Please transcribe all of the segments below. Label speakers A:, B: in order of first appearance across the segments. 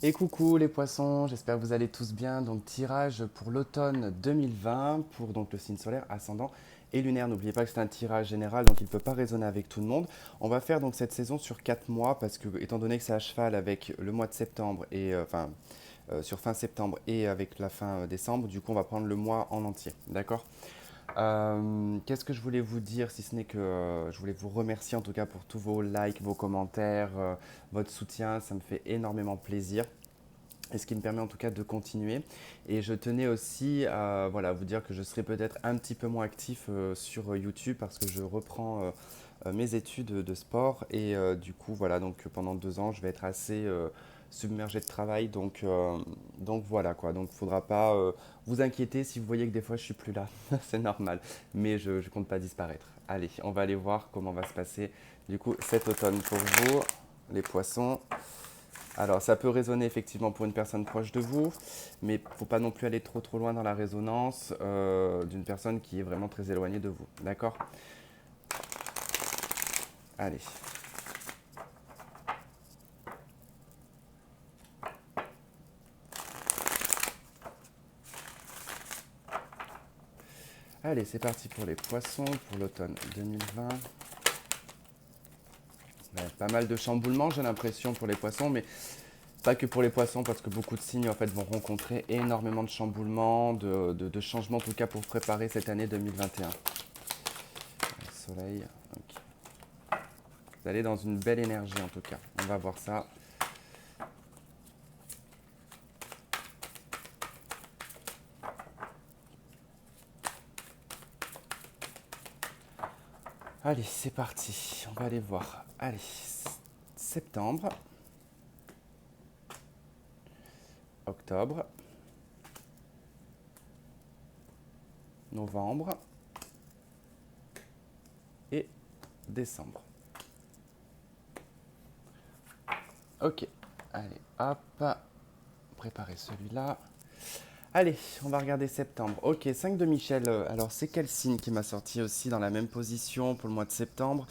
A: Et coucou les poissons, j'espère que vous allez tous bien. Donc tirage pour l'automne 2020 pour donc le signe solaire, ascendant et lunaire. N'oubliez pas que c'est un tirage général, donc il ne peut pas résonner avec tout le monde. On va faire donc cette saison sur 4 mois parce que étant donné que c'est à cheval avec le mois de septembre et sur fin septembre et avec la fin décembre, du coup on va prendre le mois en entier, d'accord. Qu'est-ce que je voulais vous dire si ce n'est que je voulais vous remercier en tout cas pour tous vos likes, vos commentaires, votre soutien, ça me fait énormément plaisir et ce qui me permet en tout cas de continuer. Et je tenais aussi à voilà, vous dire que je serai peut-être un petit peu moins actif sur YouTube parce que je reprends mes études de sport et du coup voilà, donc pendant 2 ans je vais être assez submergé de travail, donc voilà quoi, donc il ne faudra pas vous inquiéter si vous voyez que des fois je suis plus là, c'est normal, mais je ne compte pas disparaître. Allez, on va aller voir comment va se passer du coup cet automne pour vous, les poissons. Alors, ça peut résonner effectivement pour une personne proche de vous, mais il ne faut pas non plus aller trop loin dans la résonance d'une personne qui est vraiment très éloignée de vous. D'accord. Allez. Allez, c'est parti pour les poissons pour l'automne 2020. Ouais, pas mal de chamboulements, j'ai l'impression, pour les poissons, mais pas que pour les poissons, parce que beaucoup de signes en fait, vont rencontrer énormément de chamboulements, de changements, en tout cas pour préparer cette année 2021. Le soleil. Ok. Vous allez dans une belle énergie, en tout cas. On va voir ça. Allez, c'est parti. On va aller voir. Allez, septembre, octobre, novembre et décembre. Ok. Allez, hop. Préparer celui-là. Allez, on va regarder septembre. Ok, 5 de Michel. Alors, c'est quel signe qui m'a sorti aussi dans la même position pour le mois de septembre?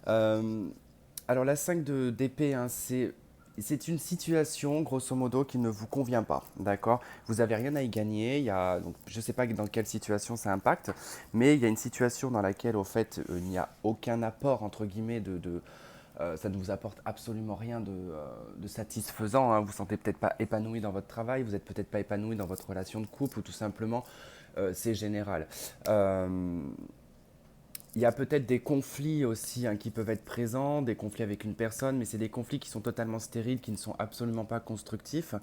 A: Euh, Alors la 5 d'épée, hein, c'est une situation, grosso modo, qui ne vous convient pas, d'accord. Vous n'avez rien à y gagner, donc, je ne sais pas dans quelle situation ça impacte, mais il y a une situation dans laquelle, au fait, il n'y a aucun apport, entre guillemets, ça ne vous apporte absolument rien de satisfaisant, hein. Vous ne vous sentez peut-être pas épanoui dans votre travail, vous n'êtes peut-être pas épanoui dans votre relation de couple, ou tout simplement, c'est général. Euh, il y a peut-être des conflits aussi, hein, qui peuvent être présents, des conflits avec une personne, mais c'est des conflits qui sont totalement stériles, qui ne sont absolument pas constructifs.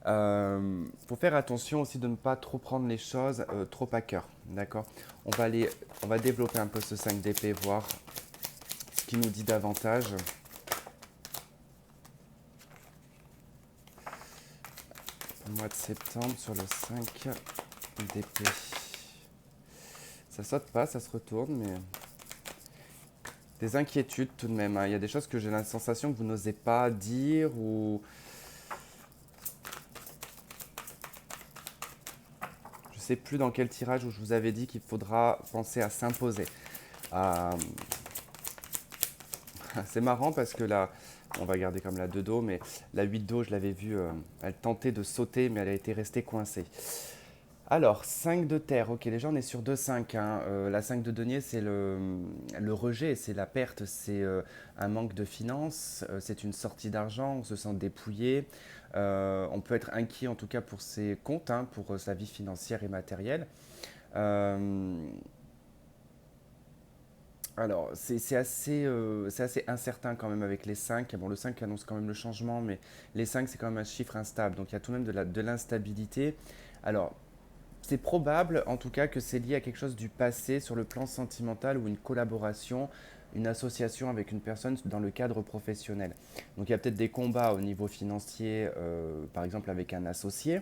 A: Faut faire attention aussi de ne pas trop prendre les choses trop à cœur, d'accord. On va développer un peu ce 5 d'épée, voir ce qui nous dit davantage. Le mois de septembre sur le 5 d'épée. Ça saute pas, ça se retourne, mais des inquiétudes tout de même, hein. Il y a des choses que j'ai la sensation que vous n'osez pas dire ou je sais plus dans quel tirage où je vous avais dit qu'il faudra penser à s'imposer. Euh, c'est marrant parce que là, on va garder comme la 2 dos, mais la 8 dos, je l'avais vue, elle tentait de sauter, mais elle a été restée coincée. Alors, 5 de terre, ok, déjà on est sur 2-5, hein. La 5 de denier, c'est le rejet, c'est la perte, c'est un manque de finances, c'est une sortie d'argent, on se sent dépouillé, on peut être inquiet en tout cas pour ses comptes, hein, pour sa vie financière et matérielle. Euh, alors, c'est assez incertain quand même avec les 5. Bon, le 5 annonce quand même le changement, mais les 5 c'est quand même un chiffre instable, donc il y a tout de même de l'instabilité. Alors, c'est probable, en tout cas, que c'est lié à quelque chose du passé sur le plan sentimental ou une collaboration, une association avec une personne dans le cadre professionnel. Donc il y a peut-être des combats au niveau financier, par exemple avec un associé,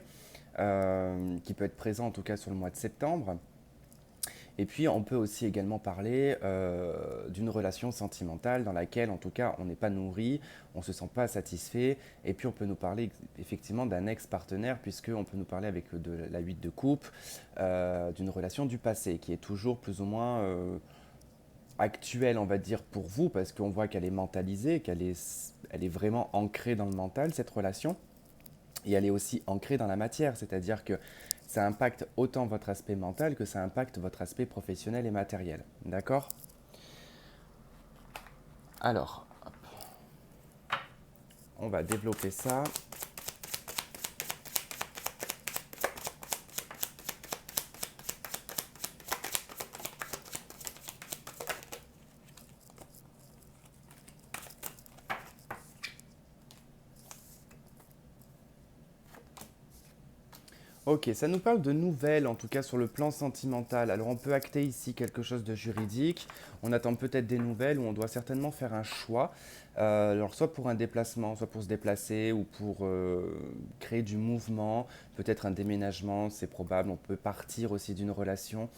A: qui peut être présent en tout cas sur le mois de septembre. Et puis on peut aussi également parler d'une relation sentimentale dans laquelle en tout cas on n'est pas nourri, on ne se sent pas satisfait. Et puis on peut nous parler effectivement d'un ex-partenaire puisqu'on peut nous parler avec de la 8 de coupe, d'une relation du passé qui est toujours plus ou moins actuelle on va dire pour vous parce qu'on voit qu'elle est mentalisée, elle est vraiment ancrée dans le mental cette relation. et elle est aussi ancrée dans la matière, c'est-à-dire que ça impacte autant votre aspect mental que ça impacte votre aspect professionnel et matériel. D'accord? Alors, hop, on va développer ça. Ok, ça nous parle de nouvelles, en tout cas sur le plan sentimental. Alors on peut acter ici quelque chose de juridique, on attend peut-être des nouvelles ou on doit certainement faire un choix. Alors soit pour un déplacement, soit pour se déplacer ou pour créer du mouvement, peut-être un déménagement, c'est probable. On peut partir aussi d'une relation.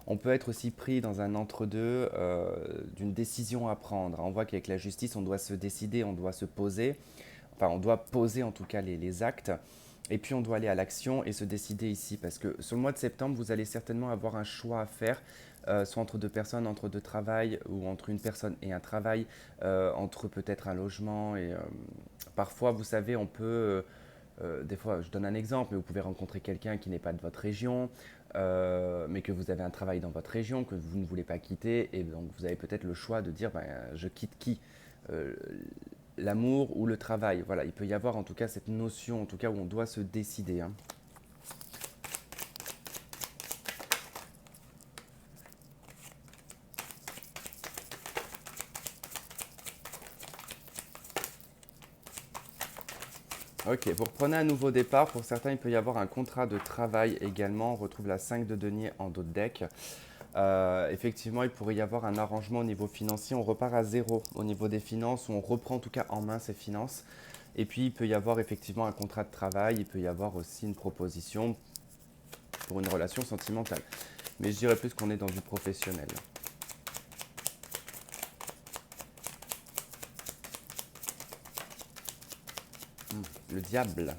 A: On peut être aussi pris dans un entre-deux d'une décision à prendre. On voit qu'avec la justice, on doit se décider, on doit se poser. Enfin, on doit poser en tout cas les actes. Et puis on doit aller à l'action et se décider ici, parce que sur le mois de septembre, vous allez certainement avoir un choix à faire, soit entre deux personnes, entre deux travails, ou entre une personne et un travail, entre peut-être un logement. Et parfois, vous savez, on peut, des fois, je donne un exemple, mais vous pouvez rencontrer quelqu'un qui n'est pas de votre région, mais que vous avez un travail dans votre région, que vous ne voulez pas quitter, et donc vous avez peut-être le choix de dire, ben, je quitte qui? Euh, L'amour ou le travail. Voilà, il peut y avoir en tout cas cette notion, en tout cas où on doit se décider, hein. Ok, vous reprenez un nouveau départ. Pour certains, il peut y avoir un contrat de travail également. On retrouve la 5 de denier en dos de deck. Effectivement, il pourrait y avoir un arrangement au niveau financier. On repart à zéro au niveau des finances, ou on reprend en tout cas en main ses finances. Et puis, il peut y avoir effectivement un contrat de travail. Il peut y avoir aussi une proposition pour une relation sentimentale. Mais je dirais plus qu'on est dans du professionnel. Le diable.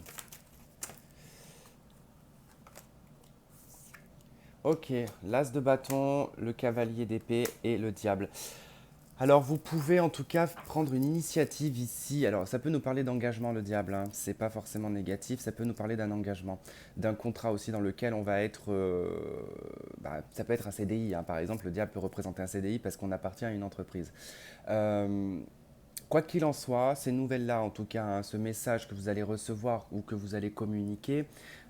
A: Ok, l'as de bâton, le cavalier d'épée et le diable. Alors vous pouvez en tout cas prendre une initiative ici. Alors ça peut nous parler d'engagement le diable, hein. C'est pas forcément négatif, ça peut nous parler d'un engagement, d'un contrat aussi dans lequel on va être... ça peut être un CDI, hein. Par exemple, le diable peut représenter un CDI parce qu'on appartient à une entreprise. Euh, Quoi qu'il en soit, ces nouvelles-là, en tout cas, hein, ce message que vous allez recevoir ou que vous allez communiquer,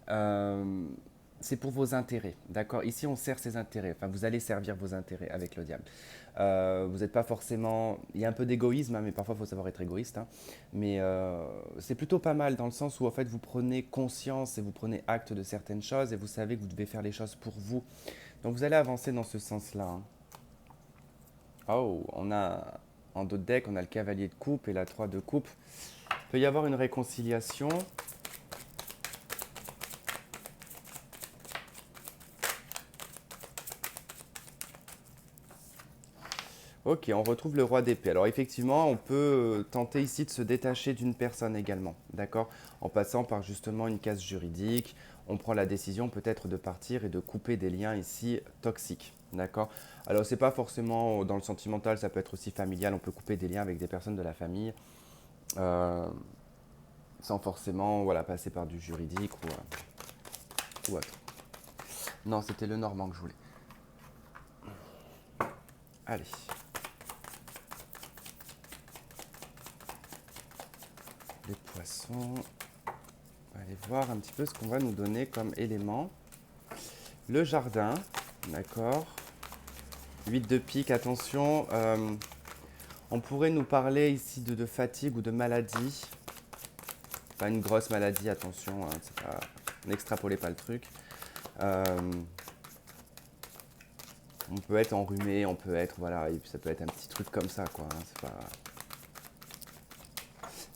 A: euh, c'est pour vos intérêts, d'accord? Ici, on sert ses intérêts. Enfin, vous allez servir vos intérêts avec le diable. Vous n'êtes pas forcément... Il y a un peu d'égoïsme, hein, mais parfois, il faut savoir être égoïste, hein. Mais c'est plutôt pas mal dans le sens où, en fait, vous prenez conscience et vous prenez acte de certaines choses et vous savez que vous devez faire les choses pour vous. Donc, vous allez avancer dans ce sens-là, hein. Oh, on a en dos de deck, on a le cavalier de coupe et la 3 de coupe. Il peut y avoir une réconciliation. Ok, on retrouve le roi d'épée. Alors effectivement, on peut tenter ici de se détacher d'une personne également, d'accord? En passant par justement une case juridique, on prend la décision peut-être de partir et de couper des liens ici toxiques, d'accord? Alors c'est pas forcément dans le sentimental, ça peut être aussi familial, on peut couper des liens avec des personnes de la famille, euh, sans forcément voilà, passer par du juridique ou autre. Non, c'était le normand que je voulais. Allez, les poissons. On va aller voir un petit peu ce qu'on va nous donner comme élément. Le jardin, d'accord. 8 de pique, attention. On pourrait nous parler ici de fatigue ou de maladie. Pas une grosse maladie, attention. Hein, c'est pas, n'extrapolez pas le truc. Euh, on peut être enrhumé, on peut être, voilà, et puis ça peut être un petit truc comme ça, quoi. Hein, c'est pas...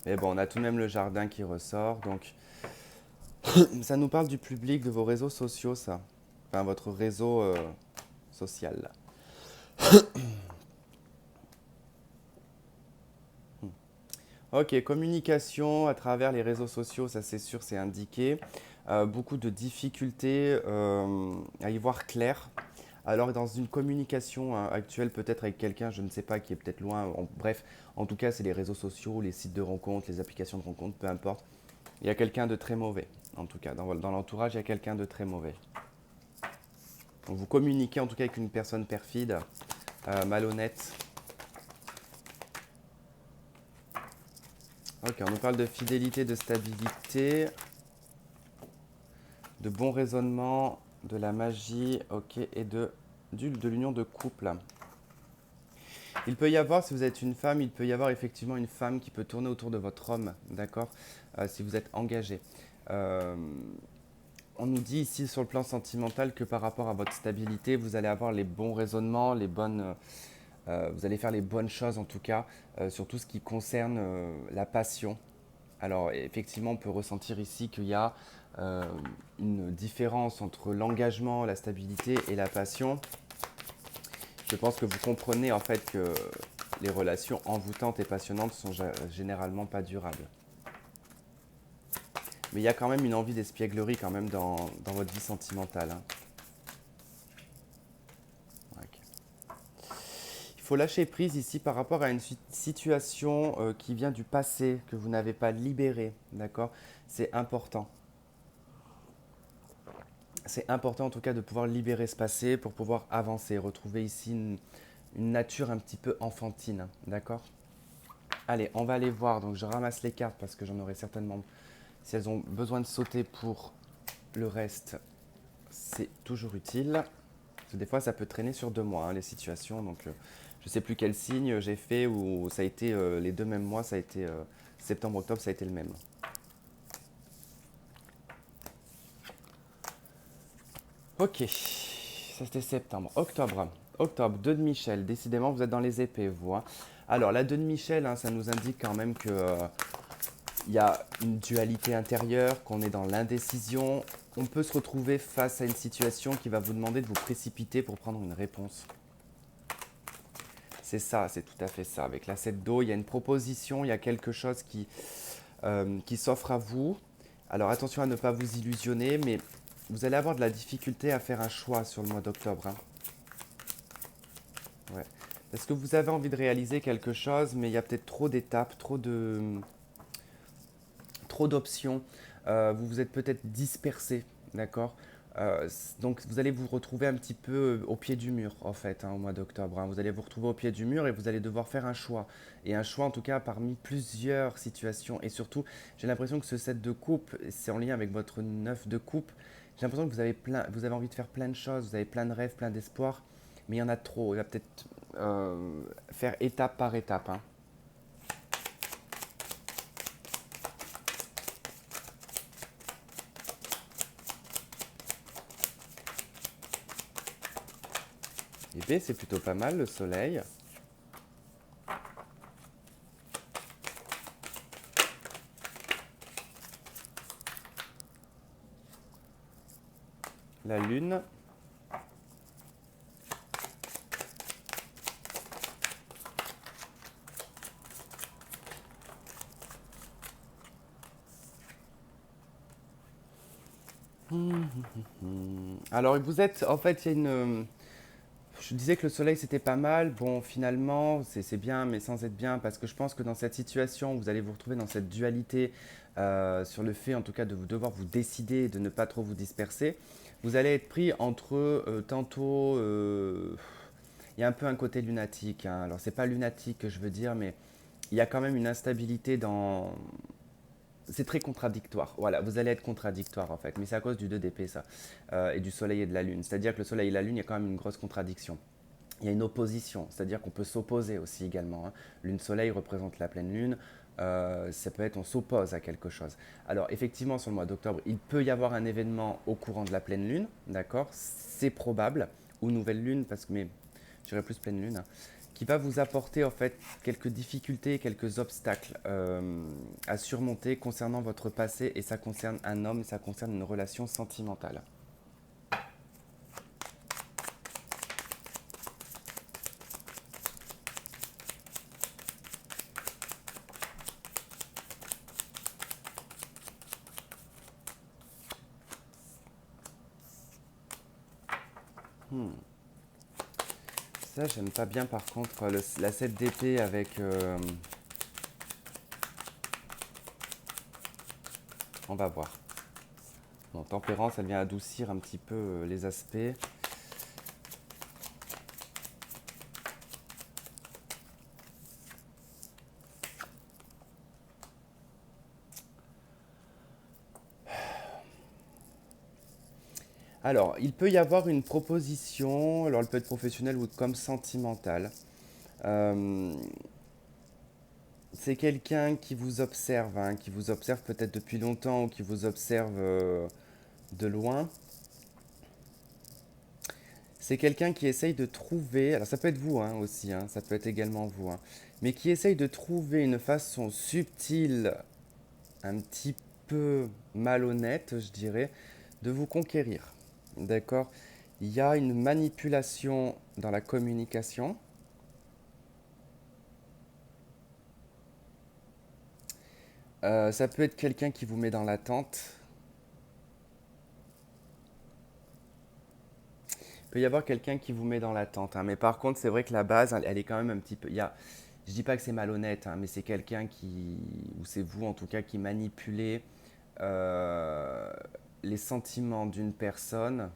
A: Mais bon, on a tout de même le jardin qui ressort, donc ça nous parle du public, de vos réseaux sociaux, ça. Enfin, votre réseau social. Ok, communication à travers les réseaux sociaux, ça c'est sûr, c'est indiqué. Beaucoup de difficultés à y voir clair. Alors dans une communication hein, actuelle, peut-être avec quelqu'un, je ne sais pas, qui est peut-être loin, bref, en tout cas c'est les réseaux sociaux, les sites de rencontres, les applications de rencontres, peu importe. Il y a quelqu'un de très mauvais, en tout cas. Dans l'entourage, il y a quelqu'un de très mauvais. Donc vous communiquez en tout cas avec une personne perfide, malhonnête. Ok, on nous parle de fidélité, de stabilité, de bon raisonnement, de la magie, ok, et de l'union de couple. Il peut y avoir, si vous êtes une femme, il peut y avoir effectivement une femme qui peut tourner autour de votre homme, d'accord, si vous êtes engagé. Euh, on nous dit ici sur le plan sentimental que par rapport à votre stabilité, vous allez avoir les bons raisonnements, vous allez faire les bonnes choses en tout cas, sur tout ce qui concerne la passion. Alors effectivement, on peut ressentir ici qu'il y a euh, une différence entre l'engagement, la stabilité et la passion. Je pense que vous comprenez en fait que les relations envoûtantes et passionnantes sont généralement pas durables. Mais il y a quand même une envie d'espièglerie quand même dans votre vie sentimentale, hein. Ok. Il faut lâcher prise ici par rapport à une situation qui vient du passé, que vous n'avez pas libérée, d'accord? C'est important. C'est important en tout cas de pouvoir libérer ce passé pour pouvoir avancer, retrouver ici une nature un petit peu enfantine, d'accord? Allez, on va aller voir. Donc je ramasse les cartes parce que j'en aurai certainement. Si elles ont besoin de sauter pour le reste, c'est toujours utile. Parce que des fois, ça peut traîner sur 2 mois, hein, les situations. Donc je ne sais plus quel signe j'ai fait ou ça a été les 2 mêmes mois, ça a été septembre-octobre, ça a été le même. Ok, ça c'était septembre. Octobre. Octobre, 2 de Michel. Décidément, vous êtes dans les épées, vous, hein. Alors, la 2 de Michel, hein, ça nous indique quand même que il y a une dualité intérieure, qu'on est dans l'indécision. On peut se retrouver face à une situation qui va vous demander de vous précipiter pour prendre une réponse. C'est ça, c'est tout à fait ça. Avec la 7 d'eau, il y a une proposition, il y a quelque chose qui s'offre à vous. Alors attention à ne pas vous illusionner, mais vous allez avoir de la difficulté à faire un choix sur le mois d'octobre, hein. Ouais. Parce que vous avez envie de réaliser quelque chose, mais il y a peut-être trop d'étapes, trop d'options. Vous vous êtes peut-être dispersé, d'accord. Donc vous allez vous retrouver un petit peu au pied du mur, en fait, hein, au mois d'octobre, hein. Vous allez vous retrouver au pied du mur et vous allez devoir faire un choix. Et un choix, en tout cas, parmi plusieurs situations. Et surtout, j'ai l'impression que ce 7 de coupe, c'est en lien avec votre 9 de coupe. J'ai l'impression que vous avez envie de faire plein de choses, vous avez plein de rêves, plein d'espoirs, mais il y en a trop. Il va peut-être faire étape par étape, hein. Épée, c'est plutôt pas mal, le soleil. La lune. Alors, vous êtes, en fait, il y a une. Je disais que le soleil c'était pas mal. Bon, finalement, c'est bien, mais sans être bien, parce que je pense que dans cette situation, vous allez vous retrouver dans cette dualité sur le fait, en tout cas, de vous devoir vous décider, et de ne pas trop vous disperser. Vous allez être pris entre tantôt. Il y a un peu un côté lunatique, hein. Alors, c'est pas lunatique que je veux dire, mais il y a quand même une instabilité dans. C'est très contradictoire. Voilà, vous allez être contradictoire en fait, mais c'est à cause du 2 d'épée ça, et du soleil et de la lune. C'est-à-dire que le soleil et la lune, il y a quand même une grosse contradiction. Il y a une opposition, c'est-à-dire qu'on peut s'opposer aussi également, hein. Lune-soleil représente la pleine lune, ça peut être on s'oppose à quelque chose. Alors effectivement, sur le mois d'octobre, il peut y avoir un événement au courant de la pleine lune, d'accord? C'est probable, ou nouvelle lune, parce que, mais je dirais plus pleine lune, hein, qui va vous apporter en fait quelques difficultés, quelques obstacles à surmonter concernant votre passé, et ça concerne un homme, ça concerne une relation sentimentale. Hmm. Ça, j'aime pas bien par contre la 7 d'épée avec. On va voir. Bon, tempérance, elle vient adoucir un petit peu les aspects. Alors, il peut y avoir une proposition, alors elle peut être professionnelle ou comme sentimentale. Euh, c'est quelqu'un qui vous observe, hein, qui vous observe peut-être depuis longtemps ou qui vous observe de loin. C'est quelqu'un qui essaye de trouver, alors ça peut être vous hein, aussi, hein, ça peut être également vous, hein, mais qui essaye de trouver une façon subtile, un petit peu malhonnête, je dirais, de vous conquérir. D'accord? Il y a une manipulation dans la communication. Ça peut être quelqu'un qui vous met dans l'attente. Il peut y avoir quelqu'un qui vous met dans l'attente, hein. Mais par contre, c'est vrai que la base, elle est quand même un petit peu. Je dis pas que c'est malhonnête, hein, mais c'est quelqu'un qui, ou c'est vous en tout cas, qui manipulez euh, les sentiments d'une personne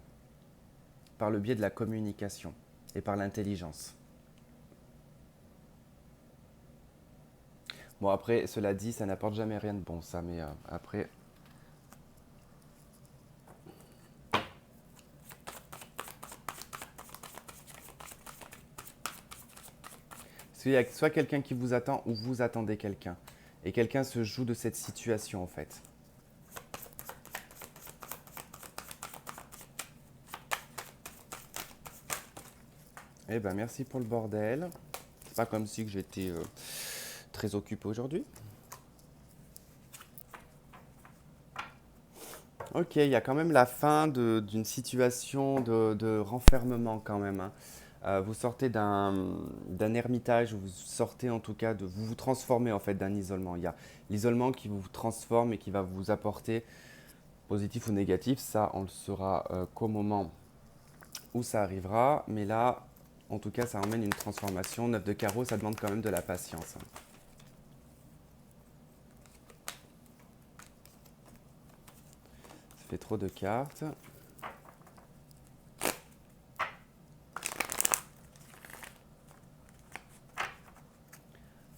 A: par le biais de la communication et par l'intelligence. Bon, après, cela dit, ça n'apporte jamais rien de bon, ça, mais après. Parce qu'il y a soit quelqu'un qui vous attend ou vous attendez quelqu'un. Et quelqu'un se joue de cette situation, en fait. Eh ben, merci pour le bordel. C'est pas comme si que j'étais très occupé aujourd'hui. Ok, il y a quand même la fin d'une situation de renfermement quand même, hein. Vous sortez d'un ermitage, vous sortez en tout cas vous vous transformez en fait d'un isolement. Il y a l'isolement qui vous transforme et qui va vous apporter positif ou négatif. Ça, on le saura qu'au moment où ça arrivera. Mais là, en tout cas, ça emmène une transformation. 9 de carreau, ça demande quand même de la patience, hein. Ça fait trop de cartes.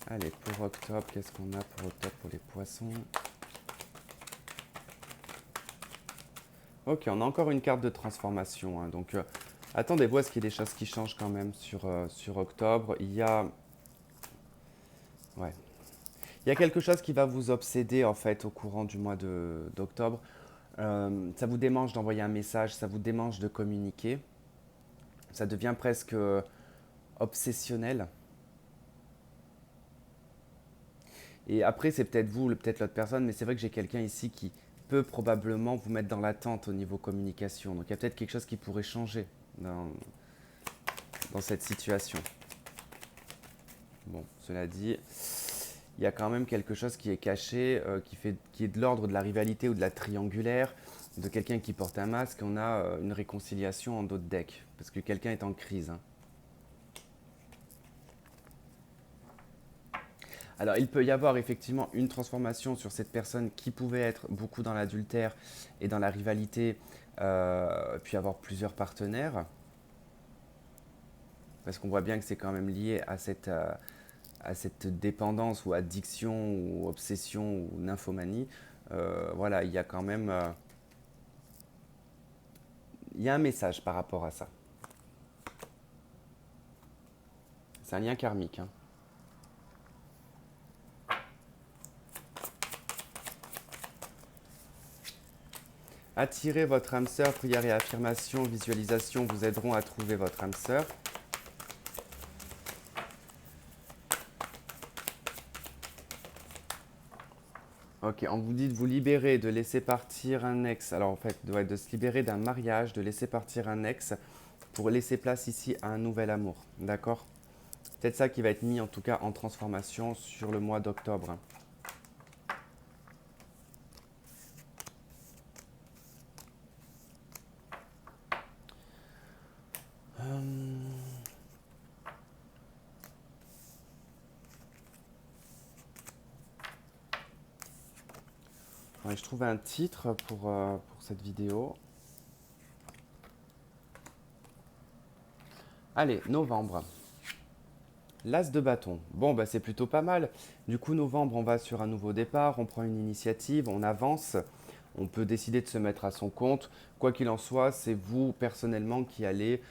A: Allez, pour octobre, qu'est-ce qu'on a pour octobre pour les poissons? Ok, on a encore une carte de transformation, hein. Donc, attendez-vous à ce qu'il y ait des choses qui changent quand même sur octobre. Ouais. Il y a quelque chose qui va vous obséder en fait au courant du mois d'octobre. Ça vous démange d'envoyer un message, ça vous démange de communiquer. Ça devient presque obsessionnel. Et après, c'est peut-être vous, peut-être l'autre personne, mais c'est vrai que j'ai quelqu'un ici qui peut probablement vous mettre dans l'attente au niveau communication. Donc il y a peut-être quelque chose qui pourrait changer dans cette situation. Bon, cela dit, il y a quand même quelque chose qui est caché, qui est de l'ordre de la rivalité ou de la triangulaire, de quelqu'un qui porte un masque. On a une réconciliation en d'autres decks, parce que quelqu'un est en crise, hein. Alors, il peut y avoir effectivement une transformation sur cette personne qui pouvait être beaucoup dans l'adultère et dans la rivalité, puis avoir plusieurs partenaires, parce qu'on voit bien que c'est quand même lié à cette dépendance ou addiction ou obsession ou nymphomanie. Voilà, il y a quand même il y a un message par rapport à ça. C'est un lien karmique, hein. Attirez votre âme sœur, prière et affirmation, visualisation vous aideront à trouver votre âme sœur. Ok, on vous dit de vous libérer, de laisser partir un ex. Alors en fait, de se libérer d'un mariage, de laisser partir un ex pour laisser place ici à un nouvel amour. D'accord? Peut-être ça qui va être mis en tout cas en transformation sur le mois d'octobre, hein. Ouais, je trouve un titre pour cette vidéo. Allez, novembre. L'as de bâton. Bon, bah, c'est plutôt pas mal. Du coup, novembre, on va sur un nouveau départ, on prend une initiative, on avance. On peut décider de se mettre à son compte. Quoi qu'il en soit, c'est vous personnellement qui allez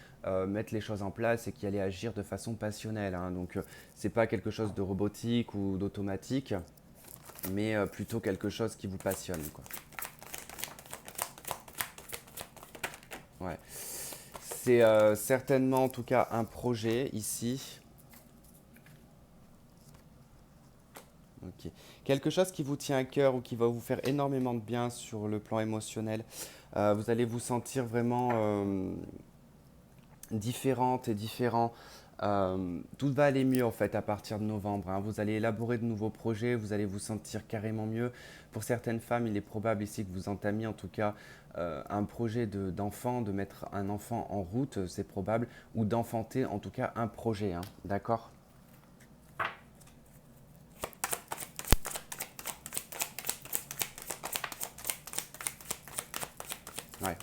A: mettre les choses en place et qui allez agir de façon passionnelle, hein. Donc, c'est pas quelque chose de robotique ou d'automatique, mais plutôt quelque chose qui vous passionne, quoi. Ouais. C'est certainement en tout cas un projet ici. Ok. Quelque chose qui vous tient à cœur ou qui va vous faire énormément de bien sur le plan émotionnel. Vous allez vous sentir vraiment différente et différent. Tout va aller mieux en fait à partir de novembre, hein. Vous allez élaborer de nouveaux projets, vous allez vous sentir carrément mieux. Pour certaines femmes, il est probable ici que vous entamiez en tout cas un projet d'enfant, de mettre un enfant en route, c'est probable, ou d'enfanter en tout cas un projet, hein. D'accord? Ouais.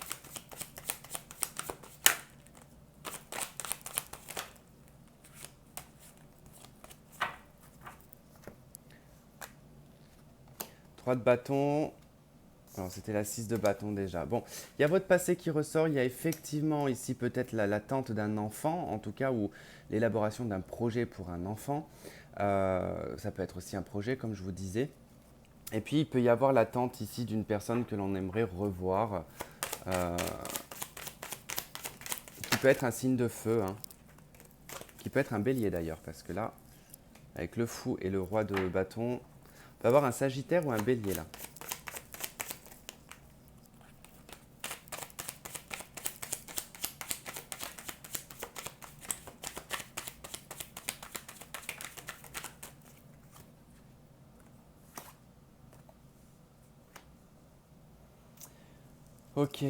A: 3 de bâton. Alors, c'était la 6 de bâton déjà. Bon, il y a votre passé qui ressort. Il y a effectivement ici peut-être l'attente d'un enfant, en tout cas, ou l'élaboration d'un projet pour un enfant. Ça peut être aussi un projet, comme je vous disais. Et puis, il peut y avoir l'attente ici d'une personne que l'on aimerait revoir, euh, qui peut être un signe de feu, hein, qui peut être un bélier d'ailleurs, parce que là, avec le fou et le roi de bâton, on peut avoir un sagittaire ou un bélier là. Ok.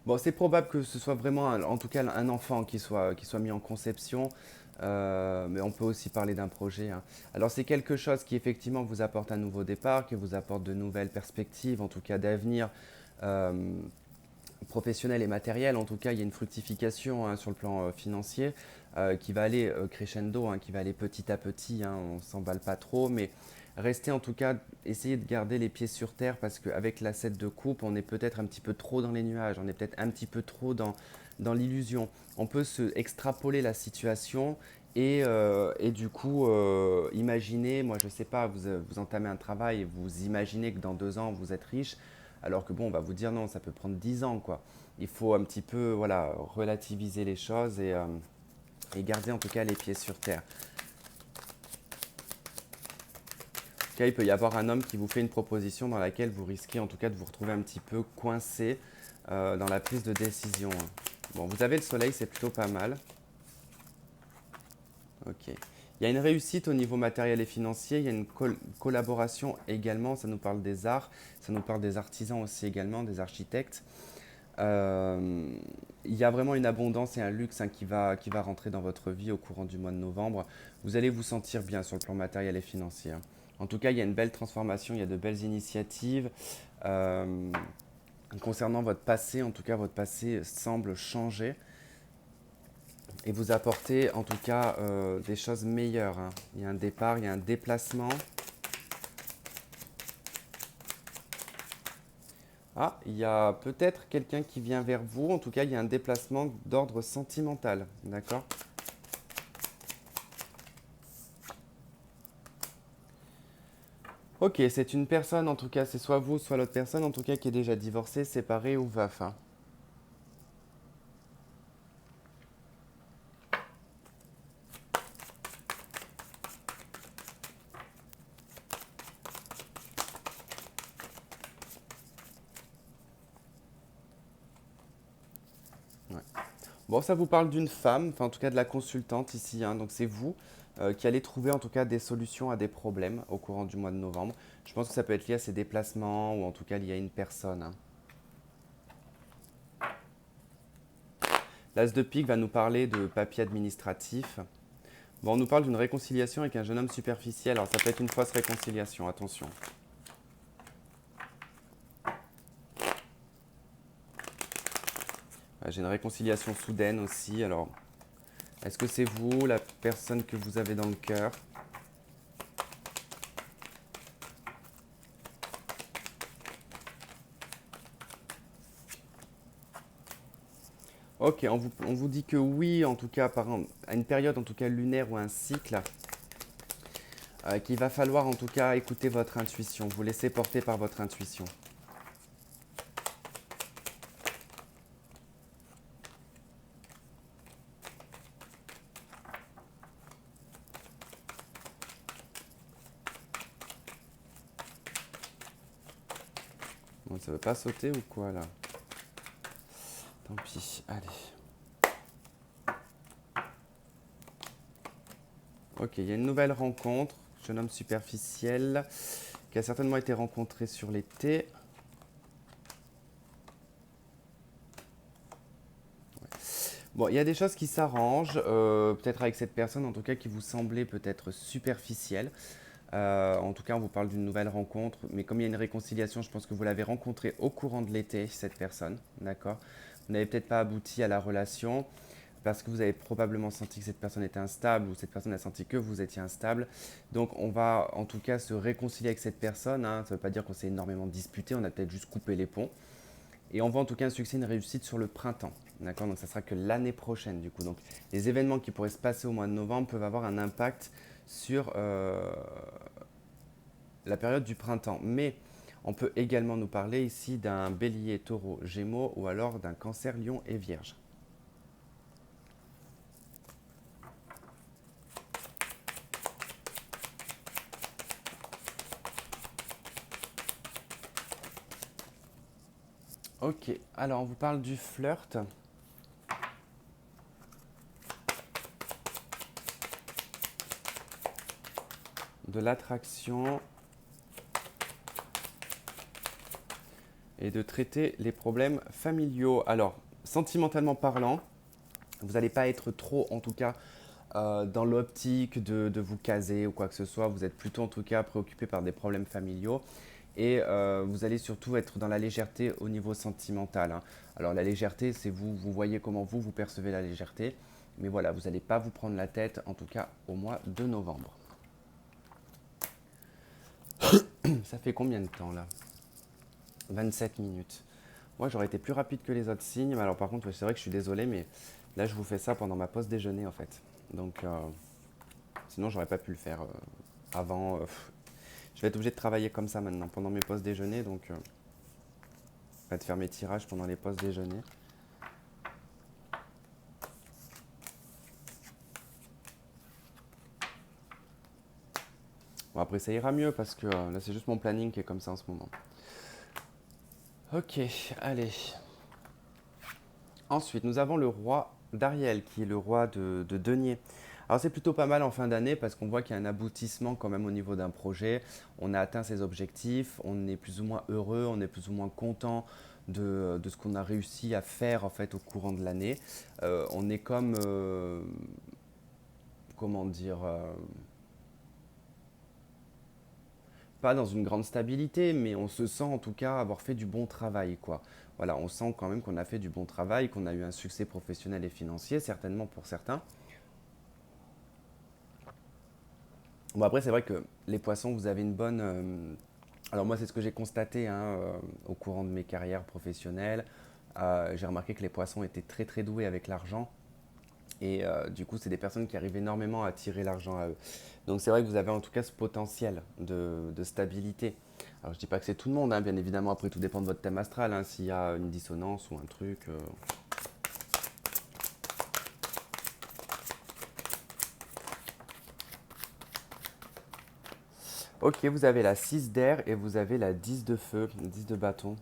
A: Bon, c'est probable que ce soit vraiment, en tout cas, un enfant qui soit mis en conception, mais on peut aussi parler d'un projet, hein. Alors, c'est quelque chose qui effectivement vous apporte un nouveau départ, qui vous apporte de nouvelles perspectives, en tout cas d'avenir euh, professionnel et matériel. En tout cas, il y a une fructification, hein, sur le plan financier qui va aller crescendo, hein, qui va aller petit à petit, hein. On ne s'emballe pas trop, mais restez en tout cas, essayez de garder les pieds sur terre parce qu'avec la 7 de coupe, on est peut-être un petit peu trop dans les nuages, on est peut-être un petit peu trop dans l'illusion. On peut se extrapoler la situation et du coup, imaginez, moi je sais pas, vous entamez un travail et vous imaginez que dans 2 ans vous êtes riche, alors que bon, on va vous dire non, ça peut prendre 10 ans, quoi. Il faut un petit peu, voilà, relativiser les choses et garder en tout cas les pieds sur terre. En tout cas, il peut y avoir un homme qui vous fait une proposition dans laquelle vous risquez en tout cas de vous retrouver un petit peu coincé dans la prise de décision, hein. Bon, vous avez le soleil, c'est plutôt pas mal. Ok. Il y a une réussite au niveau matériel et financier, il y a une collaboration également, ça nous parle des arts, ça nous parle des artisans aussi également, des architectes. Euh, il y a vraiment une abondance et un luxe, hein, qui va rentrer dans votre vie au courant du mois de novembre. Vous allez vous sentir bien sur le plan matériel et financier, hein. En tout cas, il y a une belle transformation, il y a de belles initiatives. Euh, Concernant votre passé, en tout cas, votre passé semble changer et vous apporter en tout cas des choses meilleures, hein. Il y a un départ, il y a un déplacement. Ah, il y a peut-être quelqu'un qui vient vers vous. En tout cas, il y a un déplacement d'ordre sentimental. D'accord? Ok, c'est une personne, en tout cas, c'est soit vous, soit l'autre personne, en tout cas, qui est déjà divorcée, séparée ou veuf, hein. Ouais. Bon, ça vous parle d'une femme, enfin, en tout cas, de la consultante ici, hein. Donc, c'est vous qui allez trouver, en tout cas, des solutions à des problèmes au courant du mois de novembre. Je pense que ça peut être lié à ces déplacements ou en tout cas lié à une personne, hein. L'As de pique va nous parler de papier administratif. Bon, on nous parle d'une réconciliation avec un jeune homme superficiel. Alors, ça peut être une fausse réconciliation, attention. J'ai une réconciliation soudaine aussi. Alors, est-ce que c'est vous, la personne que vous avez dans le cœur? Ok, on vous dit que oui, en tout cas, à une période en tout cas lunaire ou un cycle, qu'il va falloir en tout cas écouter votre intuition, vous laisser porter par votre intuition. Bon, ça veut pas sauter ou quoi là? Tant pis, allez. Ok, il y a une nouvelle rencontre, jeune homme superficiel, qui a certainement été rencontré sur l'été. Bon, il y a des choses qui s'arrangent, peut-être avec cette personne, en tout cas, qui vous semblait peut-être superficielle. En tout cas, on vous parle d'une nouvelle rencontre, mais comme il y a une réconciliation, je pense que vous l'avez rencontrée au courant de l'été, cette personne, d'accord? Vous n'avez peut-être pas abouti à la relation parce que vous avez probablement senti que cette personne était instable ou cette personne a senti que vous étiez instable. Donc, on va en tout cas se réconcilier avec cette personne, hein. Ça ne veut pas dire qu'on s'est énormément disputé, on a peut-être juste coupé les ponts. Et on voit en tout cas un succès, une réussite sur le printemps. D'accord. Donc ça sera que l'année prochaine du coup. Donc les événements qui pourraient se passer au mois de novembre peuvent avoir un impact sur la période du printemps. Mais on peut également nous parler ici d'un bélier, taureau, gémeaux ou alors d'un cancer, lion et vierge. Ok, alors on vous parle du flirt, de l'attraction et de traiter les problèmes familiaux. Alors, sentimentalement parlant, vous n'allez pas être trop, en tout cas, dans l'optique de vous caser ou quoi que ce soit. Vous êtes plutôt, en tout cas, préoccupé par des problèmes familiaux. Et vous allez surtout être dans la légèreté au niveau sentimental, hein. Alors, la légèreté, c'est vous, vous voyez comment vous percevez la légèreté. Mais voilà, vous n'allez pas vous prendre la tête, en tout cas, au mois de novembre. Ça fait combien de temps, là? 27 minutes. Moi, j'aurais été plus rapide que les autres signes. Mais alors, par contre, c'est vrai que je suis désolé, mais là, je vous fais ça pendant ma pause déjeuner, en fait. Donc, sinon, j'aurais pas pu le faire avant. Je vais être obligé de travailler comme ça maintenant, pendant mes pauses déjeuner. Donc, de faire mes tirages pendant les pauses déjeuner. Bon, après, ça ira mieux parce que là, c'est juste mon planning qui est comme ça en ce moment. Ok, allez. Ensuite, nous avons le roi d'Ariel, qui est le roi de denier. Alors c'est plutôt pas mal en fin d'année parce qu'on voit qu'il y a un aboutissement quand même au niveau d'un projet. On a atteint ses objectifs, on est plus ou moins heureux, on est plus ou moins content de ce qu'on a réussi à faire en fait au courant de l'année. On est comme, comment dire, pas dans une grande stabilité, mais on se sent en tout cas avoir fait du bon travail, quoi. Voilà, on sent quand même qu'on a fait du bon travail, qu'on a eu un succès professionnel et financier, certainement pour certains. Bon, après, c'est vrai que les poissons, vous avez une bonne. Alors, moi, c'est ce que j'ai constaté, hein, au courant de mes carrières professionnelles. J'ai remarqué que les poissons étaient très très doués avec l'argent. Et du coup, c'est des personnes qui arrivent énormément à attirer l'argent à eux. Donc, c'est vrai que vous avez en tout cas ce potentiel de stabilité. Alors, je dis pas que c'est tout le monde, hein, bien évidemment. Après, tout dépend de votre thème astral, hein, s'il y a une dissonance ou un truc. Ok, vous avez la 6 d'air et vous avez la 10 de feu, la 10 de bâton.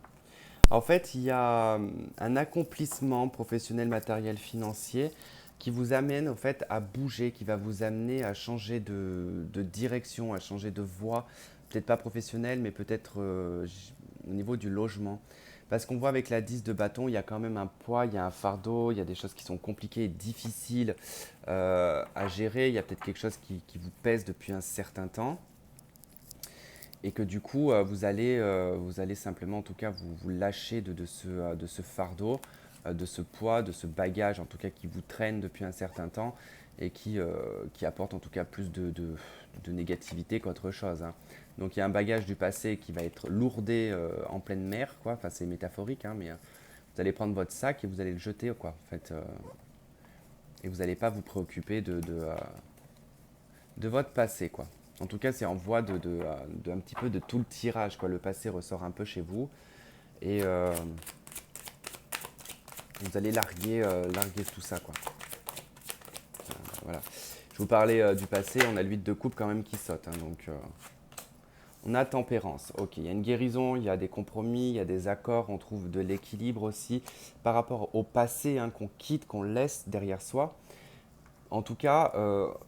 A: En fait, il y a un accomplissement professionnel, matériel, financier qui vous amène au fait à bouger, qui va vous amener à changer de direction, à changer de voie, peut-être pas professionnelle, mais peut-être au niveau du logement. Parce qu'on voit avec la 10 de bâton, il y a quand même un poids, il y a un fardeau, il y a des choses qui sont compliquées et difficiles à gérer. Il y a peut-être quelque chose qui vous pèse depuis un certain temps. Et que du coup, vous allez simplement, en tout cas, vous lâcher de ce fardeau, de ce poids, de ce bagage, en tout cas, qui vous traîne depuis un certain temps et qui apporte en tout cas plus de négativité qu'autre chose, hein. Donc il y a un bagage du passé qui va être lourdé en pleine mer, quoi. Enfin, c'est métaphorique, hein, mais vous allez prendre votre sac et vous allez le jeter, quoi. En fait, et vous n'allez pas vous préoccuper de votre passé, quoi. En tout cas, c'est en voie de un petit peu de tout le tirage, quoi. Le passé ressort un peu chez vous et vous allez larguer tout ça, quoi. Voilà. Je vous parlais du passé, on a l'huile de coupe quand même qui saute, hein, donc on a tempérance. Ok, il y a une guérison, il y a des compromis, il y a des accords, on trouve de l'équilibre aussi par rapport au passé, hein, qu'on quitte, qu'on laisse derrière soi. En tout cas,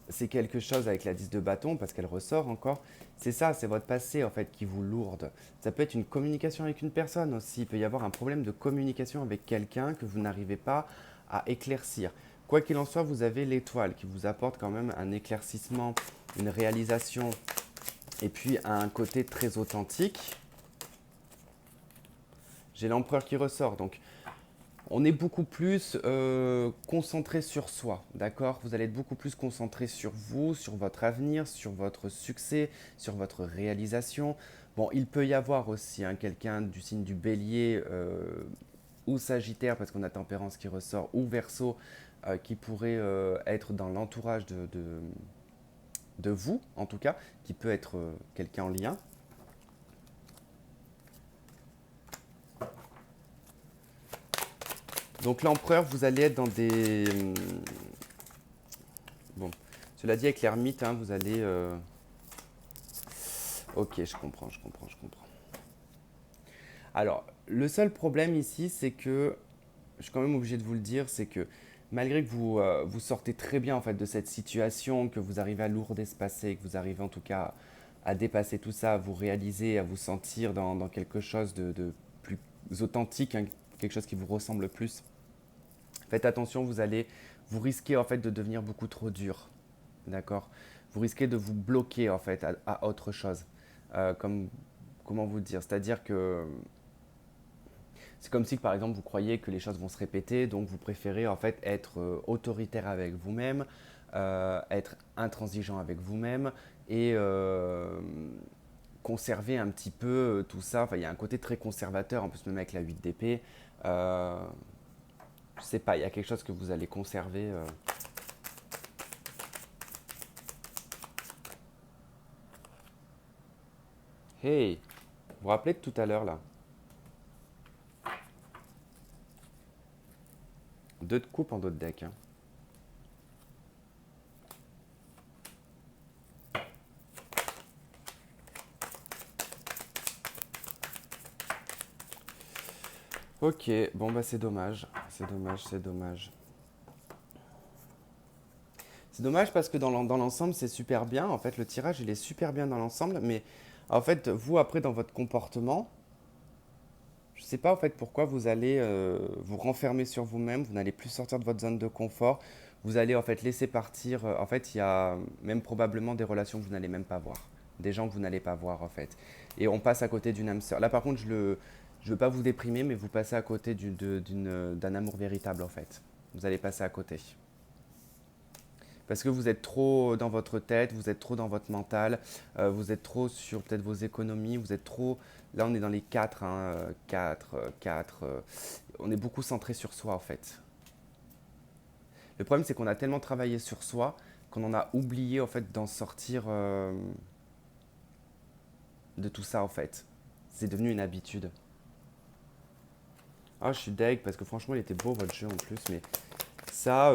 A: c'est quelque chose avec la 10 de bâton, parce qu'elle ressort encore. C'est ça, c'est votre passé en fait qui vous lourde. Ça peut être une communication avec une personne aussi. Il peut y avoir un problème de communication avec quelqu'un que vous n'arrivez pas à éclaircir. Quoi qu'il en soit, vous avez l'étoile qui vous apporte quand même un éclaircissement, une réalisation et puis un côté très authentique. J'ai l'empereur qui ressort. Donc on est beaucoup plus concentré sur soi, d'accord? Vous allez être beaucoup plus concentré sur vous, sur votre avenir, sur votre succès, sur votre réalisation. Bon, il peut y avoir aussi hein, quelqu'un du signe du bélier ou sagittaire, parce qu'on a tempérance qui ressort, ou verseau, qui pourrait être dans l'entourage de vous, en tout cas, qui peut être quelqu'un en lien. Donc l'empereur, vous allez être dans des... Bon, cela dit, avec l'ermite, hein, vous allez... Ok, je comprends, je comprends, je comprends. Alors, le seul problème ici, c'est que, je suis quand même obligé de vous le dire, c'est que malgré que vous sortez très bien en fait de cette situation, que vous arrivez à lourder ce passé, que vous arrivez en tout cas à dépasser tout ça, à vous réaliser, à vous sentir dans quelque chose de plus authentique, hein, quelque chose qui vous ressemble plus, faites attention, vous risquez en fait de devenir beaucoup trop dur, d'accord? Vous risquez de vous bloquer en fait à autre chose. Comme, comment vous dire? C'est-à-dire que c'est comme si par exemple vous croyez que les choses vont se répéter, donc vous préférez en fait être autoritaire avec vous-même, être intransigeant avec vous-même et conserver un petit peu tout ça. Enfin, il y a un côté très conservateur, en plus même avec la 8 d'épée. Euh, je sais pas, il y a quelque chose que vous allez conserver. Hey, vous vous rappelez de tout à l'heure là? Deux de coupe en dos de deck, hein. Ok, bon bah c'est dommage, c'est dommage, c'est dommage. C'est dommage parce que dans l'ensemble c'est super bien, en fait le tirage il est super bien dans l'ensemble, mais en fait vous après dans votre comportement, je sais pas en fait pourquoi vous allez vous renfermer sur vous-même, vous n'allez plus sortir de votre zone de confort, vous allez en fait laisser partir, en fait il y a même probablement des relations que vous n'allez même pas voir, des gens que vous n'allez pas voir en fait. Et on passe à côté d'une âme sœur. Là par contre je veux pas vous déprimer, mais vous passez à côté d'un amour véritable en fait. Vous allez passer à côté. Parce que vous êtes trop dans votre tête, vous êtes trop dans votre mental, vous êtes trop sur peut-être vos économies, vous êtes trop... Là, on est dans les 4, hein, 4, 4. On est beaucoup centré sur soi, en fait. Le problème, c'est qu'on a tellement travaillé sur soi qu'on en a oublié, en fait, d'en sortir de tout ça, en fait. C'est devenu une habitude. Ah, je suis deg, parce que franchement, il était beau, votre jeu, en plus, mais ça,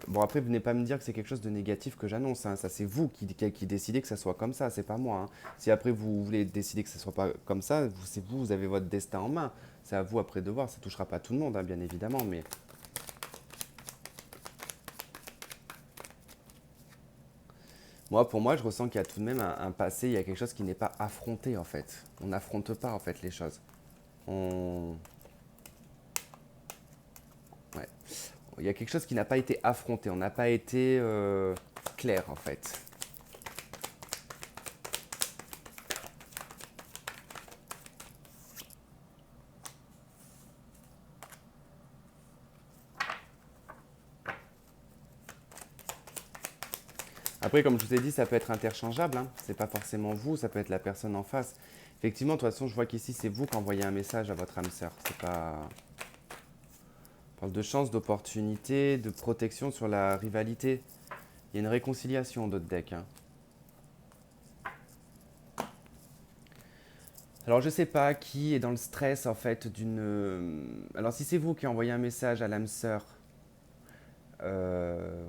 A: bon après, venez pas me dire que c'est quelque chose de négatif que j'annonce, hein. Ça, c'est vous qui décidez que ça soit comme ça, c'est pas moi, hein. Si après vous voulez décider que ça soit pas comme ça, c'est vous, vous avez votre destin en main. C'est à vous après de voir. Ça touchera pas tout le monde, hein, bien évidemment, mais moi, pour moi, je ressens qu'il y a tout de même un passé, il y a quelque chose qui n'est pas affronté en fait. On n'affronte pas en fait les choses. On, Ouais. Il y a quelque chose qui n'a pas été affronté, on n'a pas été clair en fait. Après, comme je vous ai dit, ça peut être interchangeable, hein. C'est pas forcément vous, ça peut être la personne en face. Effectivement, de toute façon, je vois qu'ici, c'est vous qui envoyez un message à votre âme sœur. C'est pas... On parle de chance, d'opportunité, de protection sur la rivalité. Il y a une réconciliation d'autres decks, hein. Alors, je sais pas qui est dans le stress, en fait, d'une... Alors, si c'est vous qui envoyez un message à l'âme sœur, euh,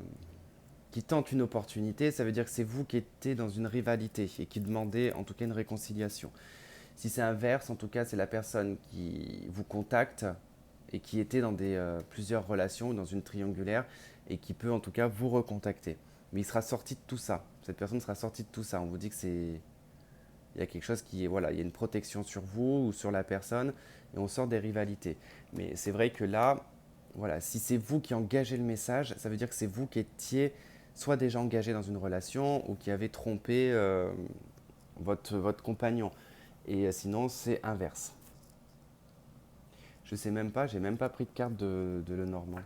A: qui tente une opportunité, ça veut dire que c'est vous qui étiez dans une rivalité et qui demandez, en tout cas, une réconciliation. Si c'est inverse, en tout cas, c'est la personne qui vous contacte et qui était dans plusieurs relations, dans une triangulaire, et qui peut en tout cas vous recontacter. Mais il sera sorti de tout ça. Cette personne sera sortie de tout ça. On vous dit que c'est... Il y a quelque chose qui est... Voilà, il y a une protection sur vous ou sur la personne, et on sort des rivalités. Mais c'est vrai que là, voilà, si c'est vous qui engagez le message, ça veut dire que c'est vous qui étiez soit déjà engagé dans une relation ou qui avez trompé votre compagnon. Et sinon, c'est inverse. Je sais même pas, j'ai même pas pris de carte de Lenormand.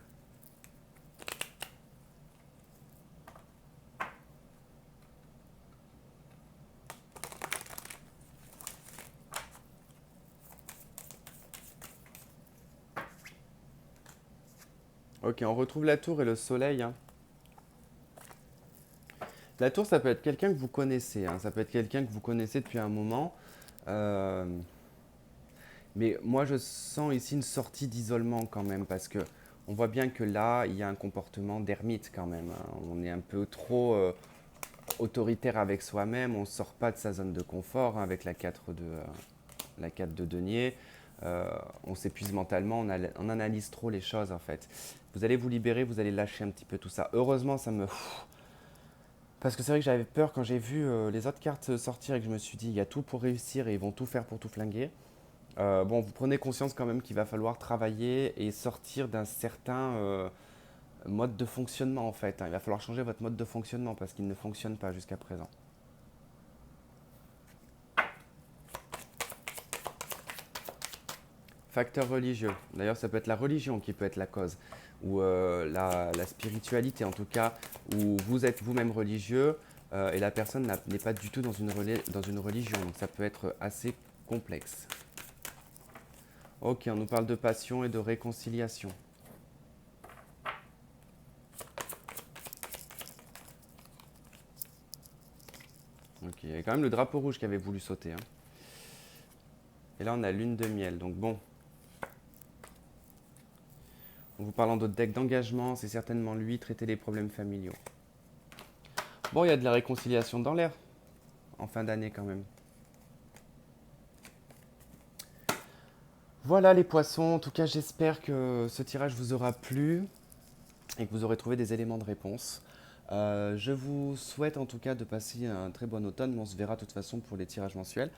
A: Ok, on retrouve la tour et le soleil, hein. La tour, ça peut être quelqu'un que vous connaissez, hein. Ça peut être quelqu'un que vous connaissez depuis un moment. Euh, mais moi, je sens ici une sortie d'isolement quand même, parce que on voit bien que là, il y a un comportement d'ermite quand même, hein. On est un peu trop autoritaire avec soi-même, on ne sort pas de sa zone de confort, hein, avec la 4 de denier. On s'épuise mentalement, on analyse trop les choses en fait. Vous allez vous libérer, vous allez lâcher un petit peu tout ça. Heureusement, ça me... Parce que c'est vrai que j'avais peur quand j'ai vu les autres cartes sortir et que je me suis dit, il y a tout pour réussir et ils vont tout faire pour tout flinguer. Bon, vous prenez conscience quand même qu'il va falloir travailler et sortir d'un certain mode de fonctionnement en fait, hein. Il va falloir changer votre mode de fonctionnement parce qu'il ne fonctionne pas jusqu'à présent. Facteur religieux. D'ailleurs, ça peut être la religion qui peut être la cause, ou la spiritualité en tout cas, où vous êtes vous-même religieux et la personne n'est pas du tout dans une religion. Donc ça peut être assez complexe. Ok, on nous parle de passion et de réconciliation. Ok, il y a quand même le drapeau rouge qui avait voulu sauter, hein. Et là, on a lune de miel. Donc bon, en vous parlant d'autres decks d'engagement, c'est certainement lui traiter les problèmes familiaux. Bon, il y a de la réconciliation dans l'air, en fin d'année quand même. Voilà les poissons, en tout cas j'espère que ce tirage vous aura plu et que vous aurez trouvé des éléments de réponse. Je vous souhaite en tout cas de passer un très bon automne, mais on se verra de toute façon pour les tirages mensuels.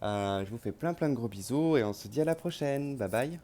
A: Je vous fais plein de gros bisous et on se dit à la prochaine. Bye bye.